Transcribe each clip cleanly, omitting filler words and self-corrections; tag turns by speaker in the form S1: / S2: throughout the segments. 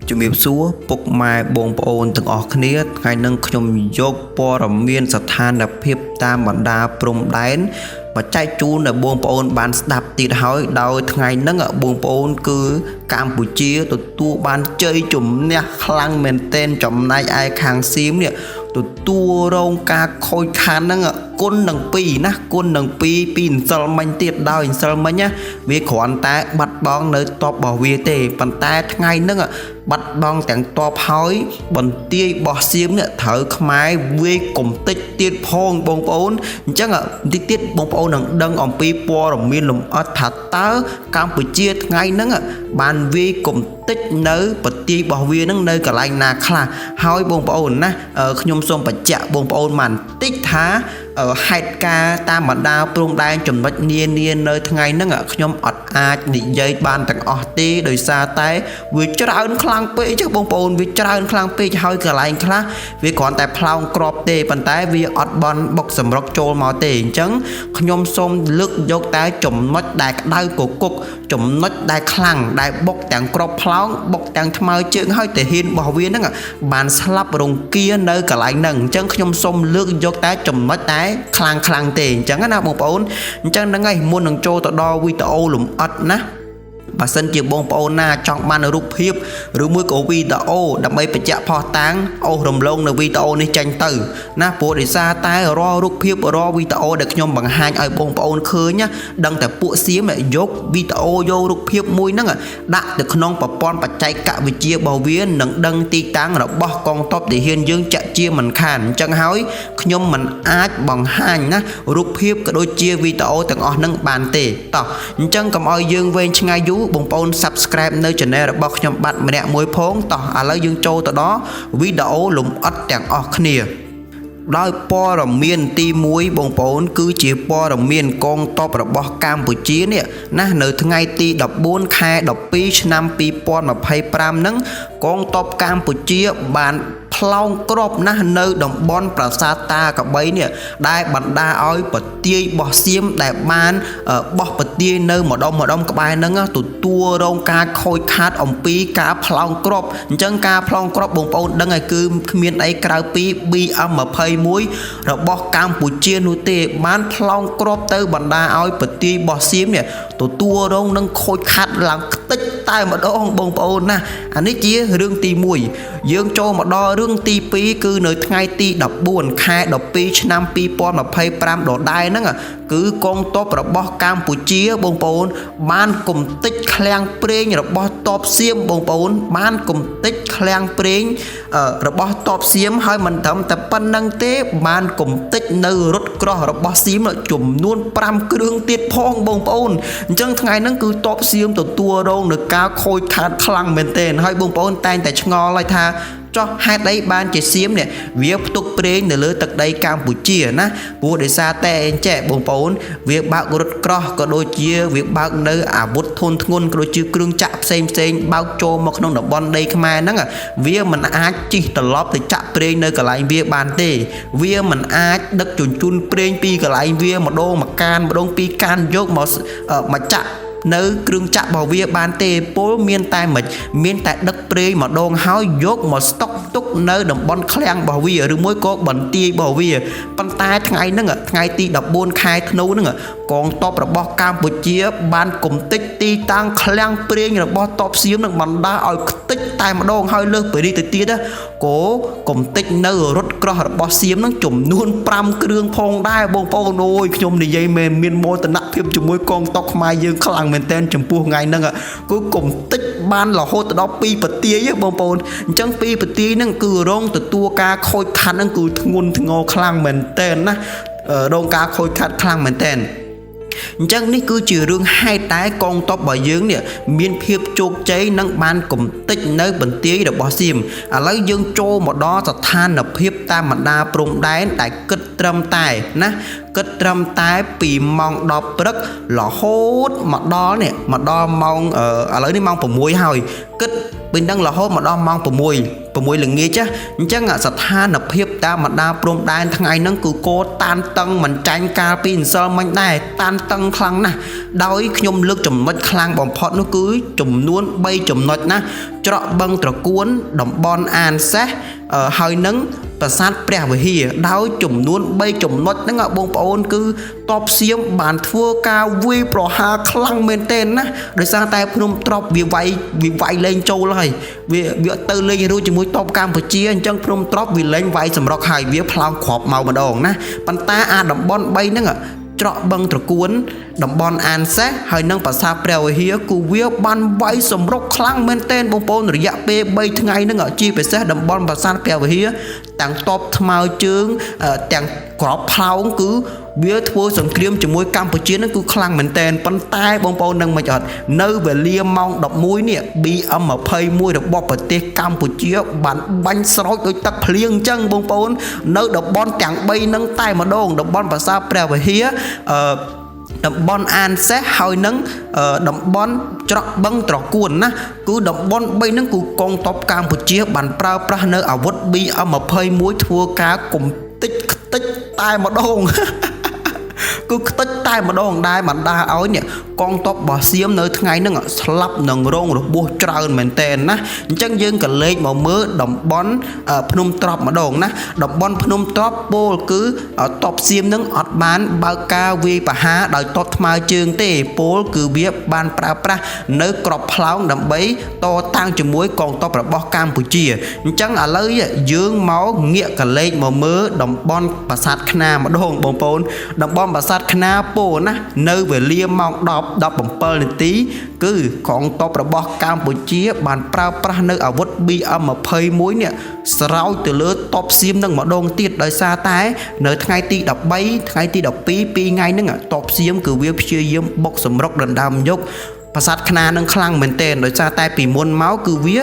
S1: ជំរាបសួរពុកម៉ែបងប្អូនទាំងអស់គ្នាថ្ងៃនេះខ្ញុំយកព័ត៌មានស្ថានភាពតាមបណ្ដាព្រំដែនមកចែកជូនដល់បងប្អូនបានស្ដាប់ទៀតហើយដោយថ្ងៃនេះបងប្អូនគឺកម្ពុជាទទួលបានជ័យជំនះខ្លាំងមែនទែនចំណែកឯខាងសៀមនេះទទួលរងការខូចខាតហ្នឹងគុណនឹង2ណាគុណនឹង2ពីអន្សិលមិញទៀតដោយអន្សិលមិញណាវាគ្រាន់តែបាត់បង់នៅតបរបស់វាទេប៉ុន្តែថ្ងៃហ្នឹងបាត់បង់ទាំងតបហើយបន្ទាយរបស់សៀមនេះត្រូវខ្មែរវាយកុំតិចទៀតផងបងប្អូនអញ្ចឹងបន្តិចទៀតបងប្អូននឹងដឹងអំពីព័ត៌មានលម្អិតថាតើកម្ពុជាថ្ងៃហ្នឹងបានវាយកុំតិចនៅបន្ទាយរបស់វានឹងនៅកន្លែងណាខ្លះហើយបងប្អូនណាខ្ញុំសូមបញ្ជាក់បងប្អូនបានតិចថាហេតុការតាមបណ្ដាព្រំដែនចំណុចនានានៅថ្ងៃហ្នឹងខ្ញុំអត់អាចនិយាយបានទាំងអស់ទេដោយសារតែវាច្រើនខ្លាំងពេកចឹងបងប្អូនវាច្រើនខ្លាំងពេកហើយកន្លែងខ្លះវាគ្រាន់តែផ្លោងក្របទេប៉ុន្តែវាអត់បន់បុកសម្រុកចូលមកទេអញ្ចឹងខ្ញុំសូមលើកយកតែចំណុចដែលក្តៅកគុកចំណុចដែលខ្លាំងដែលបុកទាំងក្របផ្លោងបុកទាំងថ្មើរជើងហើយតែហ៊ានរបស់វាហ្នឹងបានស្លាប់រង្គានៅកន្លែងហ្នឹងអញ្ចឹងខ្ញុំសូមលើកយកតែចំណុចតែខ្លាំងទេអញ្ចឹងណាបងប្អូនអញ្ចឹងហ្នឹងហើយមុននឹងចូលទៅដល់វីដេអូលម្អិតណាបើសិនជាបងប្អូនណាចង់បានរូបភាពឬមួយក៏វីដេអូដើម្បីបញ្ជាក់ផុសតាងអូសរំលងនៅវីដេអូនេះចេញទៅណាព្រោះដោយសារតែរាល់រូបភាពរាល់វីដេអូដែលខ្ញុំបង្ហាញឲ្យបងប្អូនឃើញណាដឹងតែពួកសៀមយកវីដេអូយករូបភាពមួយហ្នឹងដាក់ទៅក្នុងប្រព័ន្ធបច្ចេកវិទ្យារបស់វានឹងដឹងទីតាំងរបស់កងទ័ពទាហានយើងចាក់ជាមិនខានអញ្ចឹងហើយខ្ញុំមិនអាចបង្ហាញណារូបភាពក៏ដូចជាវីដេអូទាំងអស់ហ្នឹងបានទេតោះអញ្ចឹងកុំឲ្យយើងវែងឆ្ងាយយូរបងប្អូន Subscribe នៅ Channel របស់ខ្ញុំបាទម្នាក់មួយផងតោះឥឡូវយើងចូលទៅដល់វីដេអូលម្អិតទាំងអស់គ្នាដោយព័ត៌មានទី1បងប្អូនគឺជាព័ត៌មានកងទ័ពរបស់កម្ពុជានេះណានៅថ្ងៃទី14ខែ12ឆ្នាំ2025ហ្នឹងកងទ័ពកម្ពុជាបានផ្លោងក្របណាស់នៅតំបន់ប្រាសាទតាកបីនេះដែលបណ្ដាឲ្យប្រទាយបោះសៀមដែលបានបោះប្រទាយនៅម្ដុំក្បែរហ្នឹងទទួលរងការខូចខាតអំពីការផ្លោងក្របអញ្ចឹងការផ្លោងក្របបងប្អូនដឹងហើយគឺគ្មានអីក្រៅពី BM21 របស់កម្ពុជានោះទេបានផ្លោងក្របទៅបណ្ដាឲ្យប្រទាយបោះសៀមនេះទទួលរងនឹងខូចខាតឡើងខ្ទេចតែម្ដងបងប្អូនណាអានេះជារឿងទី1យើងចូលមកដល់រឿងទី2គឺនៅថ្ងៃទី14ខែ12ឆ្នាំ2025ដដែលហ្នឹងគឺកងទ័ពរបស់កម្ពុជាបងប្អូនបានគំតិចឃ្លាំងប្រេងរបស់ទ័ពសៀមបងប្អូនបានគំតិចឃ្លាំងប្រេងរបស់ទ័ពសៀមហើយមិនត្រឹមតែប៉ុណ្្នឹងទេបានគំតិចនៅរថក្រោះរបស់សៀមចំនួន5គ្រឿងទៀតផងបងប្អូនអញ្ចឹងថ្ងៃហ្នឹងគឺទ័ពសៀមទទួលរងនឹងការខូចខាតខ្លាំងមែនទែនហើយបងប្អូនតែងតែឆ្ងល់ហើយថាចុះហេតុអីបានជាសៀមនេះវាផ្ទុកប្រេងនៅលើទឹកដីកម្ពុជាណាព្រោះដោយសារតែអញ្ចេះបងប្អូនវាបើករថក្រោះក៏ដូចជាវាបើកនៅអាវុធធនធ្ងន់ក៏ដូចជាគ្រឿងចាក់ផ្សេងបើកចូលមកក្នុងតំបន់ដីខ្មែរហ្នឹងវាមិនអាចជិះត្រឡប់ទៅចាក់ប្រេងនៅកន្លែងវាបានទេវាមិនអាចដឹកជញ្ជូនប្រេងពីកន្លែងវាម្ដងមកកានម្ដងពីរកានយកមកចាក់នៅគ្រឿងចាក់របស់វាបានទេពលមានតែដឹកប្រេងម្ដងហើយយកមកស្តុកទុកនៅតំបន់ឃ្លាំងរបស់វាឬមួយក៏បន្ទាយរបស់វាប៉ុន្តែថ្ងៃហ្នឹងថ្ងៃទី14ខែធ្នូហ្នឹងកងទ័ពរបស់កម្ពុជាបានគំតិចទីតាំងឃ្លាំងប្រេងរបស់ទ័ពសៀមនឹងបណ្ដាឲ្យខ្ទេចតែម្ដងហើយលើសពីនេះទៅទៀតក៏គំតិចនៅរថក្រោះរបស់សៀមនឹងចំនួន5គ្រឿងផងដែរបងប្អូនអូយខ្ញុំនិយាយមែនមានមោទនភាពជាមួយកងទ័ពខ្មែរយើងខ្លាំងមែនតើចំពោះថ្ងៃហ្នឹងគឺគំតិចបានរហូតដល់2ប្រទាយបងប្អូនអញ្ចឹង2ប្រទាយហ្នឹងគឺរងទទួលការខូចខាតហ្នឹងគឺធ្ងន់ធ្ងរខ្លាំងមែនតើណារងការខូចខាតខ្លាំងមែនតើអញ្ចឹងនេះគឺជារឿងហេតុតែកងទ័ពរបស់យើងនេះមានភាពជោគជ័យនិងបានកំទេចនៅបន្ទាយរបស់សៀមឥឡូវយើងចូលមកដល់ស្ថានភាពតាមបណ្ដាព្រំដែនដែលគិតត្រឹមតែណាគិតត្រឹមតែពីម៉ោង10ព្រឹករហូតមកដល់ម៉ោងឥឡូវនេះម៉ោង6ហើយគិតពីនឹងរហូតមកដល់ម៉ោង6 6ល្ងាចអញ្ចឹងស្ថានភាពតាមបណ្ដាព្រំដែនថ្ងៃហ្នឹងគឺគោតានតឹងមិនចាញ់កាលពីអន្សល់មិញដែរតានតឹងខ្លាំងណាស់ដោយខ្ញុំលើកចំណុចខ្លាំងបំផុតនោះគឺចំនួន3ចំណុចណាច្រកបឹងត្រកួនតំបន់អានសេះហើយនឹងប្រាសាទព្រះវិហារដោយចំនួន3ចំណុចហ្នឹងបងប្អូនគឺតបសៀមបានធ្វើការវាយប្រហារខ្លាំងមែនទែនណាដោយសារតែភ្នំត្រប់វាវាយលេងចូលហើយវាទៅលេងរួចជាមួយតបកម្ពុជាអញ្ចឹងភ្នំត្រប់វាលេងវាយសម្រុកហើយវាផ្លោងគ្រាប់មកម្ដងណាប៉ុន្តែអាតំបន់3ហ្នឹងច្រកបឹងត្រកួនតំបន់អានសេះហើយនឹងប្រាសាទព្រះវិហារគឺវាបានវាយសម្រុកខ្លាំងមែនទែនបងប្អូនរយៈពេល3ថ្ងៃហ្នឹងជាពិសេសតំបន់ប្រាសាទព្រះវិហារទាំងតបថ្មើរជើងទាំងក្របផ្លោងគឺវាធ្វើសង្គ្រាមជាមួយកម្ពុជាហ្នឹងគឺខ្លាំងមែនទែនប៉ុន្តែបងប្អូននឹងមិនអត់នៅវេលាម៉ោង11នេះ BM21 របស់ប្រទេសកម្ពុជាបានបាញ់ស្រោចដោយទឹកភ្លៀងអញ្ចឹងបងប្អូននៅតំបន់ទាំង3ហ្នឹងតែម្ដងតំបន់ប្រាសាទព្រះវិហារតំបន់អានសេះហើយនឹងតំបន់ច្រកបឹងត្រកួនណាគឺតំបន់3ហ្នឹងគឺកងទ័ពកម្ពុជាបានប្រើប្រាស់នៅអាវុធ BM21 ធ្វើការគំតិចខ្ទេចតែម្ដងគឺខ្ទេចតែម្ដងដែរបណ្ដាឲ្យនេះកងទ័ពរបស់សៀមនៅថ្ងៃហ្នឹងស្លាប់នឹងរងរបួសច្រើនមែនតើណាអញ្ចឹងយើងក៏លេខមកមើលតំបន់ភ្នំត្រប់ម្ដងណាតំបន់ភ្នំត្រប់ពោលគឺតបសៀមនឹងអត់បានបើកការវាយប្រហារដោយតបថ្មើរជើងទេពោលគឺវាបានប្រើប្រាស់នៅក្របផ្លោងដើម្បីតតាំងជាមួយកងទ័ពរបស់កម្ពុជាអញ្ចឹងឥឡូវយើងមកងាកកលេខមកមើលតំបន់ប្រាសាទខ្នាម្ដងបងប្អូនតំបន់ប្រាសាទខ្នាពោណានៅវេលាម៉ោង17 នាទីគឺកងទ័ពរបស់កម្ពុជាបានប្រើប្រាស់នៅអាវុធ BM21 នេះស្រោចទៅលើតបសៀមនឹងម្ដងទៀតដោយសារតែនៅថ្ងៃទី13ថ្ងៃទី12 2ថ្ងៃហ្នឹងតបសៀមគឺវាព្យាយាមបុកសម្រុកដណ្ដើមយកប្រាសាទខ្នានឹងខ្លាំងមែនទែនដោយសារតែពីមុនមកគឺវា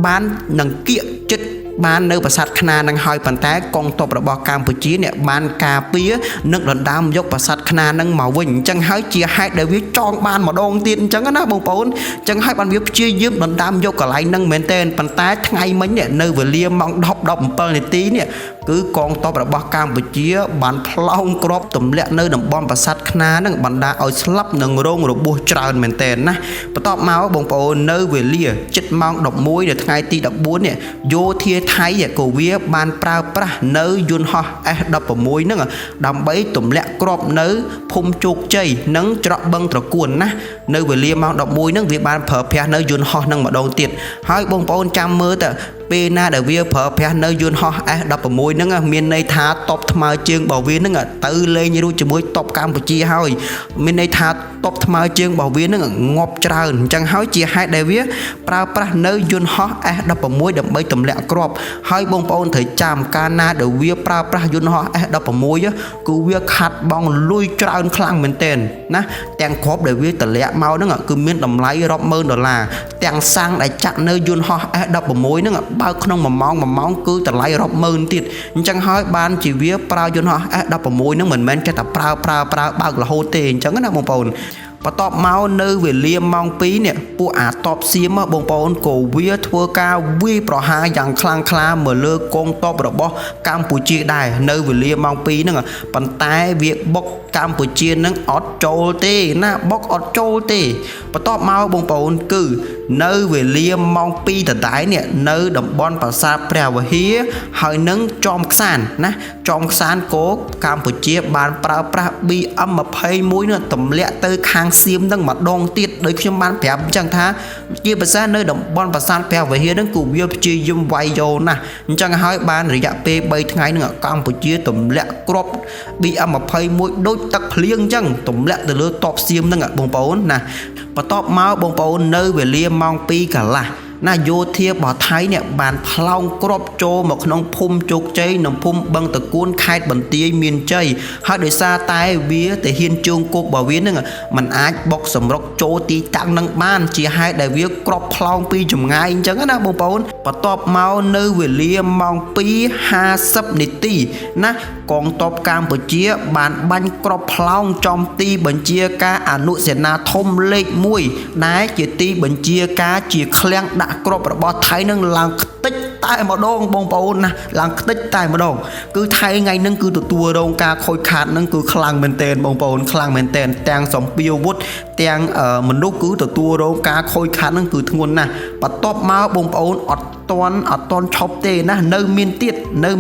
S1: បាននឹងគៀកចិត្តបាននៅប្រាសាទខ្នានឹងហើយប៉ុន្តែកងទ័ពរបស់កម្ពុជាអ្នកបានការពារនិងដណ្ដើមយកប្រាសាទខ្នានឹងមកវិញអញ្ចឹងហើយជាហេតុដែលវាចងបានម្ដងទៀតអញ្ចឹងណាបងប្អូនអញ្ចឹងហើយបានវាព្យាយាមដណ្ដើមយកកន្លែងនឹងមែនទែនប៉ុន្តែថ្ងៃមិញនៅវេលាម៉ោង10:17 នាទីនេះគឺកងទ័ពរបស់កម្ពុជាបានផ្លោងគ្រាប់ទម្លាក់នៅតំបន់ប្រាសាទខ្នានឹងបណ្ដាឲ្យស្លាប់និងរងរបួសច្រើនមែនទែនណាបន្ទាប់មកបងប្អូននៅវេលាជិតម៉ោង11នៅថ្ងៃទី14នេះយោធាថៃក៏វាបានប្រើប្រាស់នៅយន្តហោះ S16 ហ្នឹងដើម្បីទម្លាក់គ្រាប់នៅភូមិជោគជ័យនិងច្រកបឹងត្រកួនណានៅវេលាម៉ោង11ហ្នឹងវាបានប្រើប្រាស់នៅយន្តហោះហ្នឹងម្ដងទៀតហើយបងប្អូនចាំមើលតើពេលណាដែលវាប្រើប្រាស់នៅយន្តហោះ S16 ហ្នឹងមានន័យថាតបថ្មើរជើងរបស់វាហ្នឹងទៅលេងរួចជាមួយតបកម្ពុជាហើយមានន័យថាតបថ្មើរជើងរបស់វាហ្នឹងងាប់ច្រើនអញ្ចឹងហើយជាហេតុដែលវាប្រើប្រាស់នៅយន្តហោះ S16 ដើម្បីទម្លាក់គ្រាប់ហើយបងប្អូនត្រូវចាំកាលណាដែលវាប្រើប្រាស់យន្តហោះ S16 គឺវាខាត់បងលុយច្រើនខ្លាំងមែនទែនណាទាំងគ្រាប់ដែលវាទម្លាក់មកហ្នឹងគឺមានតម្លៃរាប់ម៉ឺនដុល្លារទាំងសាំងដែលចាក់នៅយន្តហោះ S16 ហ្នឹងបើក្នុង1ម៉ោងគឺតម្លៃរាប់ម៉ឺនទៀតអញ្ចឹងហើយបានជាវាប្រើយន្តហោះ S16 ហ្នឹងមិនមែនចេះតែប្រើបើករហូតទេអញ្ចឹងណាបងប្អូនបន្ទាប់មកនៅវេលាម៉ោង2នេះពួកអាតបសៀមបងប្អូនក៏វាធ្វើការវាយប្រហារយ៉ាងខ្លាំងក្លាមកលើកងទ័ពរបស់កម្ពុជាដែរនៅវេលាម៉ោង2ហ្នឹងប៉ុន្តែវាបុកកម្ពុជានឹងអត់ចូលទេណាបុកអត់ចូលទេបន្ទាប់មកបងប្អូនគឺនៅវេលាម៉ោង2ដដែលនេះនៅតំបន់ប្រាសាទព្រះវិហារហើយនឹងចំខ្សានណាចំខ្សានក៏កម្ពុជាបានប្រើប្រាស់ BM21 នេះទម្លាក់ទៅខាងសៀមនឹងម្ដងទៀតដោយខ្ញុំបានប្រាប់អញ្ចឹងថាជាភាសានៅតំបន់ប្រាសាទព្រះវិហារនឹងគឺវាព្យាយាមវាយយកណាអញ្ចឹងហើយបានរយៈពេល3ថ្ងៃនឹងកម្ពុជាទម្លាក់គ្រាប់ BM21 ដូចទឹកភ្លៀងអញ្ចឹងទម្លាក់ទៅលើតបសៀមនឹងបងប្អូនណាបន្ទាប់មកបងប្អូននៅវេលាម៉ោង2កន្លះណាយោធារបស់ថៃនេះបានផ្លោងគ្រាប់ចូលមកក្នុងភូមិជោគជ័យនិងភូមិបឹងតកួនខេត្តបន្ទាយមានជ័យហើយដោយសារតែវាទៅហ៊ានជើងគោករបស់វានឹងมันអាចបុកសម្រុកចូលទីតាំងនឹងបានជាហេតុដែលវាគ្រាប់ផ្លោងពីចម្ងាយអញ្ចឹងណាបងប្អូនបន្ទាប់មកនៅវេលាម៉ោង2:50 នាទីណាកងទ័ពកម្ពុជាបានបាញ់គ្រាប់ផ្លោងចំទីបញ្ជាការអនុសេនាធំលេខ1ដែលជាទីបញ្ជាការជាឃ្លាំងដាក់គ្រាប់របស់ថៃនឹងឡើងខ្ទេច តែម្ដងបងប្អូនណាឡើងខ្ទេចតែម្ដងគឺថៃថ្ងៃហ្នឹងគឺទទួលរងការខូចខាតហ្នឹងគឺខ្លាំងមែនទែនបងប្អូនខ្លាំងមែនទែនទាំងសម្ពាវុធទាំងមនុស្សគឺទទួលរងការខូចខាតហ្នឹងគឺធ្ងន់ណាស់បន្ទាប់មកបងប្អូនអត់តន់ឈប់ទេណានៅមានទៀតនៅ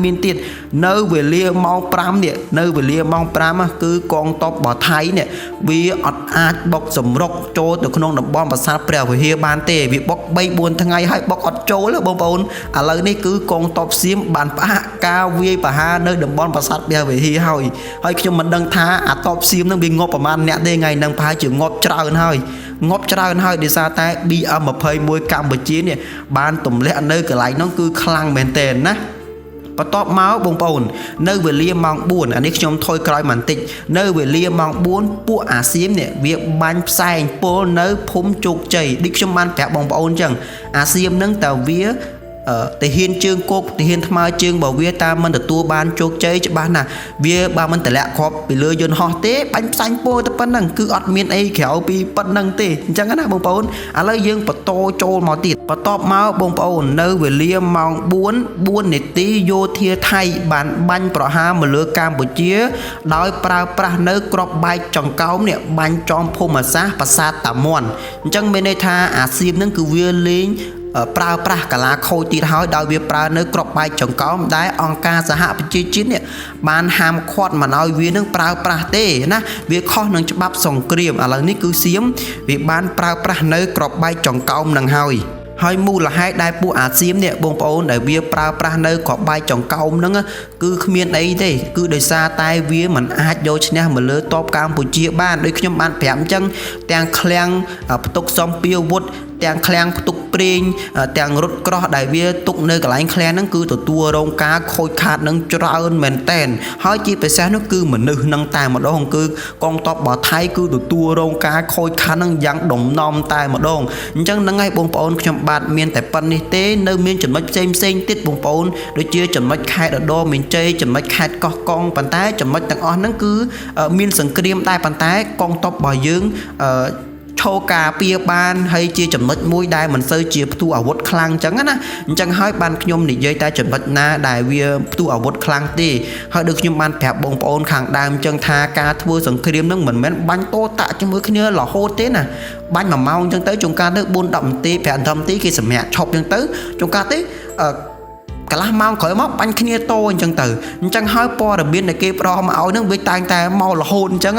S1: វេលាម៉ោង5នេះនៅវេលាម៉ោង5គឺកងទ័ពរបស់ថៃនេះវាអត់អាចបុកសម្រុកចូលទៅក្នុងតំបន់ប្រាសាទព្រះវិហារបានទេវាបុក 3-4 ថ្ងៃហើយបុកអត់ចូលបងប្អូនឥឡូវនេះគឺកងទ័ពសៀមបានផ្អាកការវាយប្រហារនៅតំបន់ប្រាសាទព្រះវិហារហើយខ្ញុំមិនដឹងថាអាទ័ពសៀមនឹងវាងាប់ប្រមាណអ្នកទេថ្ងៃហ្នឹងប្រហែលជាងាប់ច្រើនហើយដោយសារតែ BM21 កម្ពុជានេះបានទម្លាក់នៅកន្លែងនោះគឺខ្លាំងមែនទែនណាបន្ទាប់មកបងប្អូននៅវេលាម៉ោង4អានេះខ្ញុំថយក្រោយបន្តិចនៅវេលាម៉ោង4ពួកអាសៀមនេះវាបាញ់ផ្សែងពលនៅភូមិជោគជ័យដូចខ្ញុំបានប្រាប់បងប្អូនអញ្ចឹងអាសៀមនឹងតើវាទាហានជើងគោកទាហានថ្មើរជើងរបស់វាតាមមិនទទួលបានជោគជ័យច្បាស់ណាស់វាបើមិនតម្លាក់គ្រាប់ពីលើយន្តហោះទេបាញ់ផ្សាញ់ពោតែប៉ុណ្្នឹងគឺអត់មានអីក្រៅពីប៉ុណ្្នឹងទេអញ្ចឹងណាបងប្អូនឥឡូវយើងបន្តចូលមកទៀតបន្ទាប់មកបងប្អូននៅវេលាម៉ោង4 នាទីយោធាថៃបានបាញ់ប្រហារមកលើកម្ពុជាដោយប្រើប្រាស់នៅគ្រាប់បែកចង្កោមនេះបាញ់ចំភូមិសាស្ត្រប្រាសាទតាមាន់អញ្ចឹងមានន័យថាអាសៀមនឹងគឺវាលេងប្រើប្រាស់កាឡាខូចទៀតហើយដោយវាប្រើនៅក្របបែកចង្កោមដែលអង្គការសហប្រជាជាតិនេះបានហាមឃាត់មិនឲ្យវានឹងប្រើប្រាស់ទេណាវាខុសនឹងច្បាប់សង្គ្រាមឥឡូវនេះគឺសៀមវាបានប្រើប្រាស់នៅក្របបែកចង្កោមនឹងហើយមូលហេតុដែលពួកអាសៀមនេះបងប្អូនដែលវាប្រើប្រាស់នៅក្របបែកចង្កោមហ្នឹងគឺគ្មានអីទេគឺដោយសារតែវាមិនអាចយកឈ្នះមកលើទ័ពកម្ពុជាបានដូចខ្ញុំបានប្រាប់អញ្ចឹងទាំងឃ្លាំងផ្ទុកសម្ពាវុធទាំងឃ្លាំងផ្ទុកប្រេងទាំងរថក្រោះដែលវាទុកនៅកន្លែងឃ្លាំងហ្នឹងគឺទទួលរងការខូចខាតនឹងច្រើនមែនតែនហើយជាពិសេសនោះគឺមនុស្សនឹងតែម្ដងគឺកងទ័ពរបស់ថៃគឺទទួលរងការខូចខាតនឹងយ៉ាងដំណំតែម្ដងអញ្ចឹងហ្នឹងហើយបងប្អូនខ្ញុំបាទមានតែប៉ុណ្្នេះទេនៅមានចំណុចផ្សេងទៀតបងប្អូនដូចជាចំណុចខេត្តឧត្តរមានជ័យចំណុចខេត្តកោះកុងប៉ុន្តែចំណុចទាំងអស់ហ្នឹងគឺមានសង្គ្រាមដែរប៉ុន្តែកងទ័ពរបស់យើងឈោការពារបានហើយជាចំណុចមួយដែលមិនសូវជាផ្ទុះអាវុធខ្លាំងអញ្ចឹងណាអញ្ចឹងហើយបានខ្ញុំនិយាយតែចំណុចណាដែលវាផ្ទុះអាវុធខ្លាំងទេហើយដូចខ្ញុំបានប្រាប់បងប្អូនខាងដើមអញ្ចឹងថាការធ្វើសង្គ្រាមនឹងមិនមែនបាញ់តោតាក់ជាមួយគ្នារហូតទេណាបាញ់1ម៉ោងអញ្ចឹងទៅចុងការទៅ4-10នាទី5-10នាទីគេសម្រាប់ឈប់អញ្ចឹងទៅចុងការទៅកន្លះម៉ោងក្រោយមកបាញ់គ្នាតោអញ្ចឹងទៅអញ្ចឹងហើយព័ត៌មានដែលគេផ្ដល់មកឲ្យនឹងវាតែងតែមករហូតអញ្ចឹង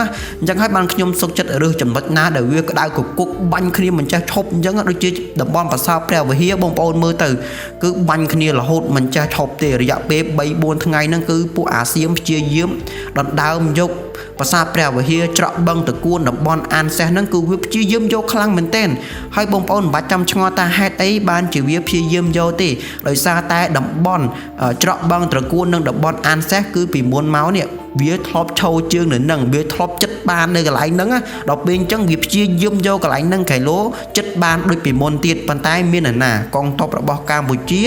S1: ហើយបានខ្ញុំសុខចិត្តរើសចំណុចណាដែលវាក្តៅកគុកបាញ់គ្នាមិនចេះឈប់អញ្ចឹងដូចជាតំបន់ប្រាសាទព្រះវិហារបងប្អូនមើលទៅគឺបាញ់គ្នារហូតមិនចេះឈប់ទេរយៈពេល 3-4 ថ្ងៃហ្នឹងគឺពួកអាសៀមព្យាយាមដណ្ដើមយកប្រាសាទព្រះវិហារច្រកបឹងតគួនតំបន់អានសេះហ្នឹងគឺវាព្យាយាមយកខ្លាំងមែនទែនហើយបងប្អូនមិនបាច់ចាំឆ្ងល់ថាហេតុអីបានជាវាព្យាយាមយកទេដោយសារតែតំបន់ច្រកបឹងតគួននិងតំបន់អានសេះគឺពីមុនមកនេះវាធ្លាប់ឈោជើងនៅនឹងវាធ្លាប់ចិត្តបាននៅកន្លែងហ្នឹងដល់ពេលអញ្ចឹងវាព្យាយាមយកកន្លែងហ្នឹងកែឡូចិត្តបានដូចពីមុនទៀតប៉ុន្តែមានណាកងទ័ពរបស់កម្ពុជា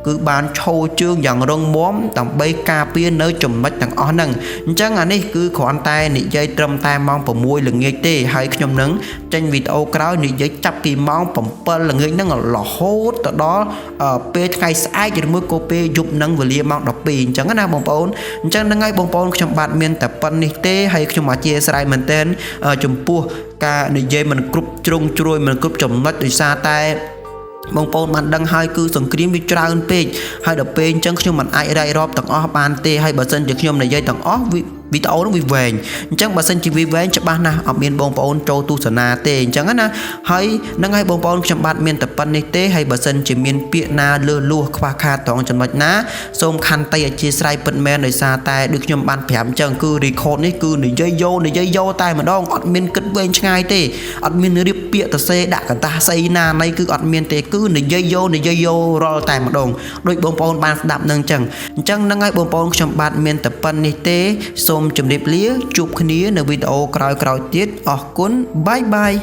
S1: គឺបានឈោជើងយ៉ាងរឹងមាំដើម្បីការពារនៅចំណុចទាំងអស់ហ្នឹងអញ្ចឹងអានេះគឺគ្រាន់តែនិយាយត្រឹមតែម៉ោង6ល្ងាចទេហើយខ្ញុំនឹងចេញវីដេអូក្រោយនិយាយចាប់ពីម៉ោង7ល្ងាចហ្នឹងរហូតទៅដល់ពេលថ្ងៃស្អែកឬមួយក៏ពេលយប់ហ្នឹងវេលាម៉ោង12អញ្ចឹងណាបងប្អូនអញ្ចឹងហ្នឹងហើយបងប្អូនខ្ញុំបាទមានតែប៉ុណ្្នេះទេហើយខ្ញុំអធិស្ឋានមែនទែនចំពោះការនិយាយមិនគ្រប់ជ្រុងជ្រោយមិនគ្រប់ចំណុចដោយសារតែបងប្អូនបានដឹងហើយគឺសង្គ្រាមវាច្រើនពេកហើយដល់ពេលអញ្ចឹងខ្ញុំមិនអាចរាយរាប់ទាំងអស់បានទេហើយបើសិនជាខ្ញុំនិយាយទាំងអស់វីដេអូនោះវាវែងអញ្ចឹងបើសិនជាវាវែងច្បាស់ណាស់អត់មានបងប្អូនចូលទស្សនាទេអញ្ចឹងណាហើយនឹងហើយបងប្អូនខ្ញុំបាទមានតែប៉ុណ្្នេះទេហើយបើសិនជាមានពាក្យណាលើលួសខ្វះខាតត្រង់ចំណុចណាសូមខន្តីអធិស្ឋានពិតមែនដោយសារតែដូចខ្ញុំបានប្រាប់អញ្ចឹងគឺ record នេះគឺនិយាយយោតែម្ដងអត់មានគិតវែងឆ្ងាយទេអត់មានរៀបពាក្យទៅសេដាក់កន្តាសស្អីណាណីគឺអត់មានទេគឺនិយាយយោរាល់តែម្ដងដូចបងប្អូនបានស្ដាប់នឹងអញ្ចឹងនឹងហើយបងប្អូនខ្ញុំបាទមានតែប៉ុណ្្នេះទេសូមជម្រាបលាជួបគ្នានៅវីដេអូក្រោយៗទៀតអរគុណបាយ